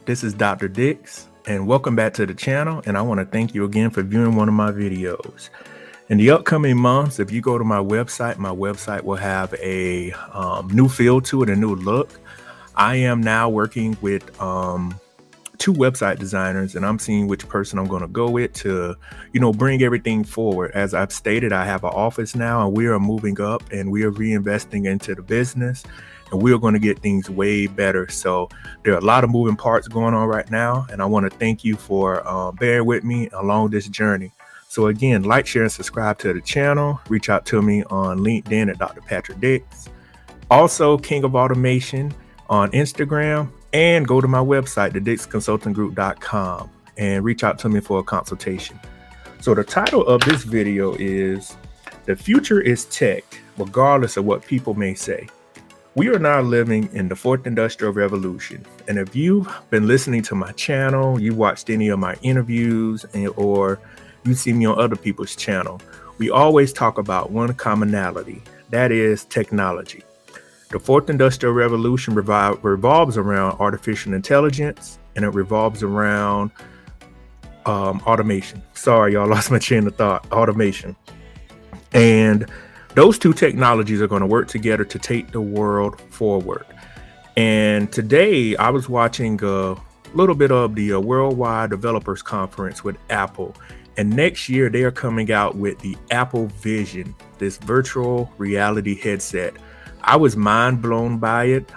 This is Dr. Dix, and welcome back to the channel. And I want to thank you again for viewing one of my videos. In the upcoming months, if you go to my website will have a new feel to it, a new look. I am now working with two website designers, and I'm seeing which person I'm going to go with to, bring everything forward. As I've stated, I have an office now, and we are moving up, and we are reinvesting into the business, and we are going to get things way better. So there are a lot of moving parts going on right now, and I want to thank you for bearing with me along this journey. So again, like, share, and subscribe to the channel. Reach out to me on LinkedIn at Dr. Patrick Dix. Also, King of Automation on Instagram, and go to my website, thedixconsultinggroup.com, and reach out to me for a consultation. So the title of this video is "The Future is Tech, Regardless of What People May Say." We are now living in the fourth industrial revolution. And if you've been listening to my channel, you watched any of my interviews, or you see me on other people's channel, we always talk about one commonality, that is technology. The fourth industrial revolution revolves around artificial intelligence, and it revolves around automation. Sorry, y'all, lost my chain of thought. Automation. And those two technologies are going to work together to take the world forward. And today I was watching a little bit of the Worldwide Developers Conference with Apple. And next year they are coming out with the Apple Vision, this virtual reality headset. I was mind blown by it.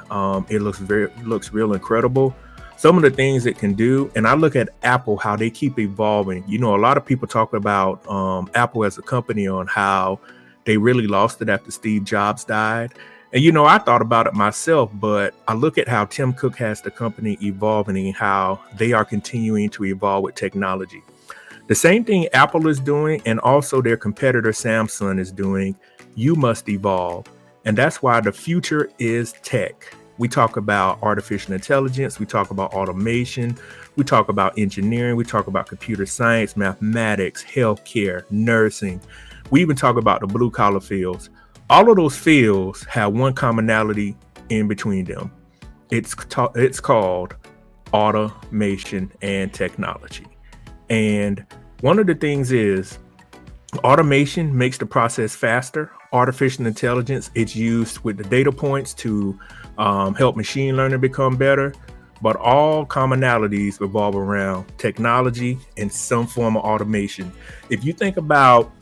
It looks real incredible. Some of the things it can do, and I look at Apple, how they keep evolving. A lot of people talk about Apple as a company, on how they really lost it after Steve Jobs died. And I thought about it myself, but I look at how Tim Cook has the company evolving, and how they are continuing to evolve with technology. The same thing Apple is doing, and also their competitor Samsung is doing. You must evolve. And that's why the future is tech. We talk about artificial intelligence, we talk about automation, we talk about engineering, we talk about computer science, mathematics, healthcare, nursing. We even talk about the blue collar fields. All of those fields have one commonality in between them. It's called automation and technology. And one of the things is, automation makes the process faster. Artificial intelligence, it's used with the data points to help machine learning become better. But all commonalities revolve around technology and some form of automation. If you think about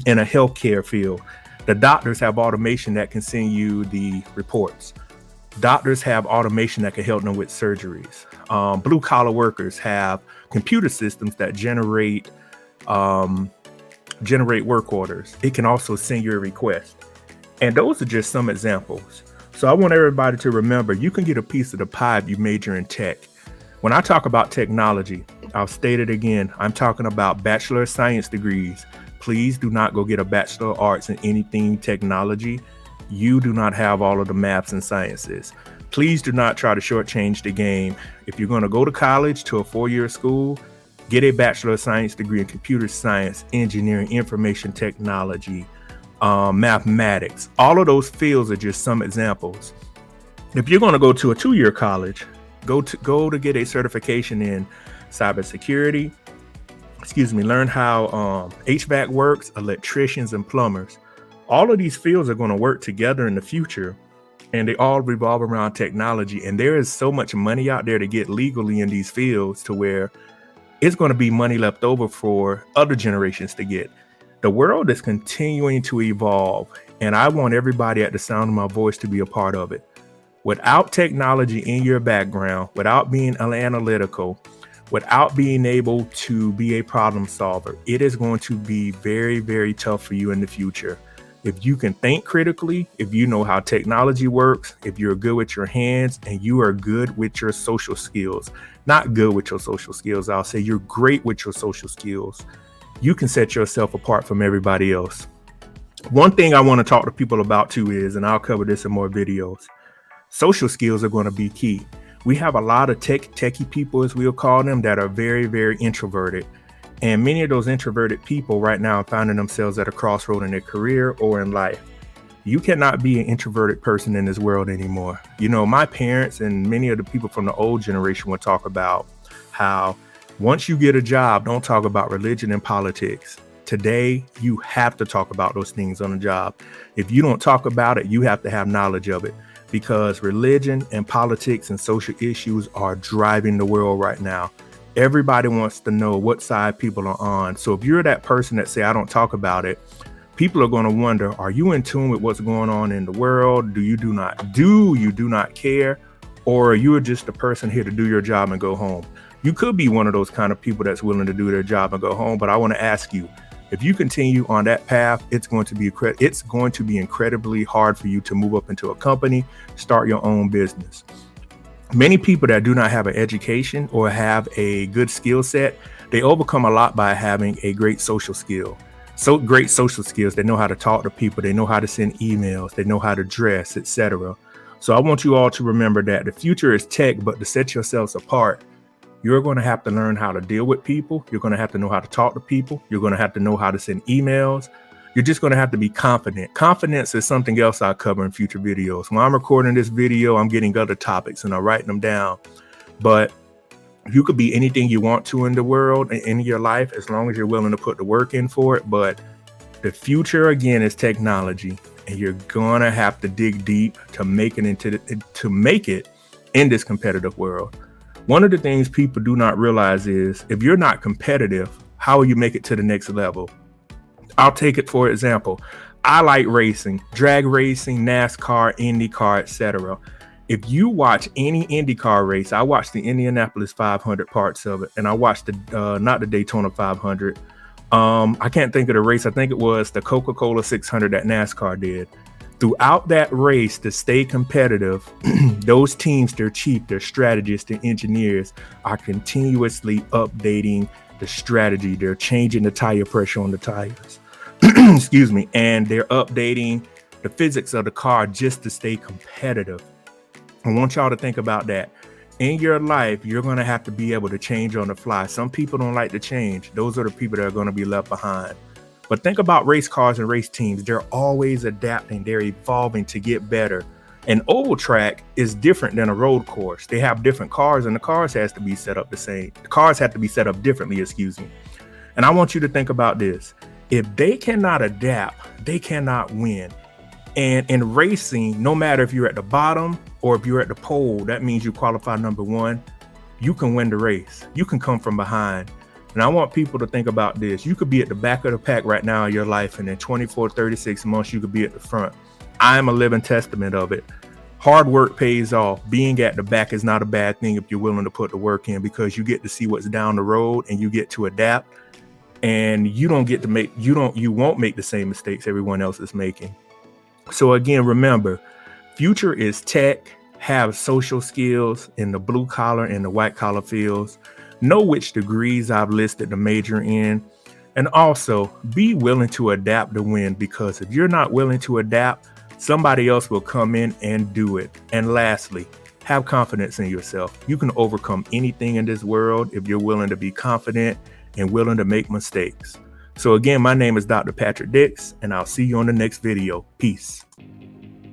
in a healthcare field, the doctors have automation that can send you the reports. Doctors have automation that can help them with surgeries. Blue collar workers have computer systems that generate work orders. It can also send you a request. And those are just some examples. So I want everybody to remember, you can get a piece of the pie if you major in tech. When I talk about technology, I'll state it again. I'm talking about Bachelor of Science degrees. Please do not go get a Bachelor of Arts in anything technology. You do not have all of the maths and sciences. Please do not try to shortchange the game. If you're going to go to college, to a 4-year school, get a Bachelor of Science degree in computer science, engineering, information technology, mathematics. All of those fields are just some examples. If you're going to go to a 2-year college, go to get a certification in cybersecurity. Learn how HVAC works, electricians and plumbers. All of these fields are going to work together in the future, and they all revolve around technology. And there is so much money out there to get legally in these fields, to where it's going to be money left over for other generations to get. The world is continuing to evolve, and I want everybody at the sound of my voice to be a part of it. Without technology in your background, without being analytical, without being able to be a problem solver, it is going to be very, very tough for you in the future. If you can think critically, if you know how technology works, if you're good with your hands, and you are good with your social skills, not good with your social skills, I'll say you're great with your social skills, you can set yourself apart from everybody else. One thing I want to talk to people about too is, and I'll cover this in more videos, social skills are going to be key. We have a lot of techie people, as we'll call them, that are very, very introverted. And many of those introverted people right now are finding themselves at a crossroad in their career or in life. You cannot be an introverted person in this world anymore. You know, my parents and many of the people from the old generation would talk about how once you get a job, don't talk about religion and politics. Today, you have to talk about those things on the job. If you don't talk about it, you have to have knowledge of it, because religion and politics and social issues are driving the world right now. Everybody wants to know what side people are on. So if you're that person that say, I don't talk about it, people are going to wonder, are you in tune with what's going on in the world? Do you do not care? Or are you just a person here to do your job and go home? You could be one of those kind of people that's willing to do their job and go home. But I want to ask you, if you continue on that path, it's going to be incredibly hard for you to move up into a company, start your own business. Many people that do not have an education or have a good skill set, they overcome a lot by having a great social skill. So great social skills. They know how to talk to people. They know how to send emails. They know how to dress, etc. So I want you all to remember that the future is tech, but to set yourselves apart, you're going to have to learn how to deal with people. You're going to have to know how to talk to people. You're going to have to know how to send emails. You're just going to have to be confident. Confidence is something else I'll cover in future videos. When I'm recording this video, I'm getting other topics and I'm writing them down. But you could be anything you want to in the world and in your life, as long as you're willing to put the work in for it. But the future, again, is technology, and you're going to have to dig deep to make it in this competitive world. One of the things people do not realize is if you're not competitive, how will you make it to the next level? I'll take it for example. I like racing, drag racing, NASCAR, IndyCar, etc. If you watch any IndyCar race, I watched the Indianapolis 500 parts of it, and I watched not the Daytona 500. I can't think of the race. I think it was the Coca-Cola 600 that NASCAR did. Throughout that race, to stay competitive, those teams, their chief, their strategists, their engineers are continuously updating the strategy. They're changing the tire pressure on the tires. Excuse me. And they're updating the physics of the car just to stay competitive. I want y'all to think about that. In your life, you're going to have to be able to change on the fly. Some people don't like to change. Those are the people that are going to be left behind. But think about race cars and race teams. They're always adapting. They're evolving to get better. An oval track is different than a road course. They have different cars, and the cars has to be set up the same. The cars have to be set up differently, excuse me. And I want you to think about this. If they cannot adapt, they cannot win. And in racing, no matter if you're at the bottom or if you're at the pole, that means you qualify number one. You can win the race. You can come from behind. And I want people to think about this. You could be at the back of the pack right now in your life, and in 24, 36 months, you could be at the front. I am a living testament of it. Hard work pays off. Being at the back is not a bad thing if you're willing to put the work in, because you get to see what's down the road and you get to adapt. And you won't make the same mistakes everyone else is making. So again, remember, future is tech. Have social skills in the blue collar and the white collar fields. Know which degrees I've listed to major in. And also be willing to adapt to win, because if you're not willing to adapt, somebody else will come in and do it. And lastly, have confidence in yourself. You can overcome anything in this world if you're willing to be confident and willing to make mistakes. So again, my name is Dr. Patrick Dix, and I'll see you on the next video. Peace.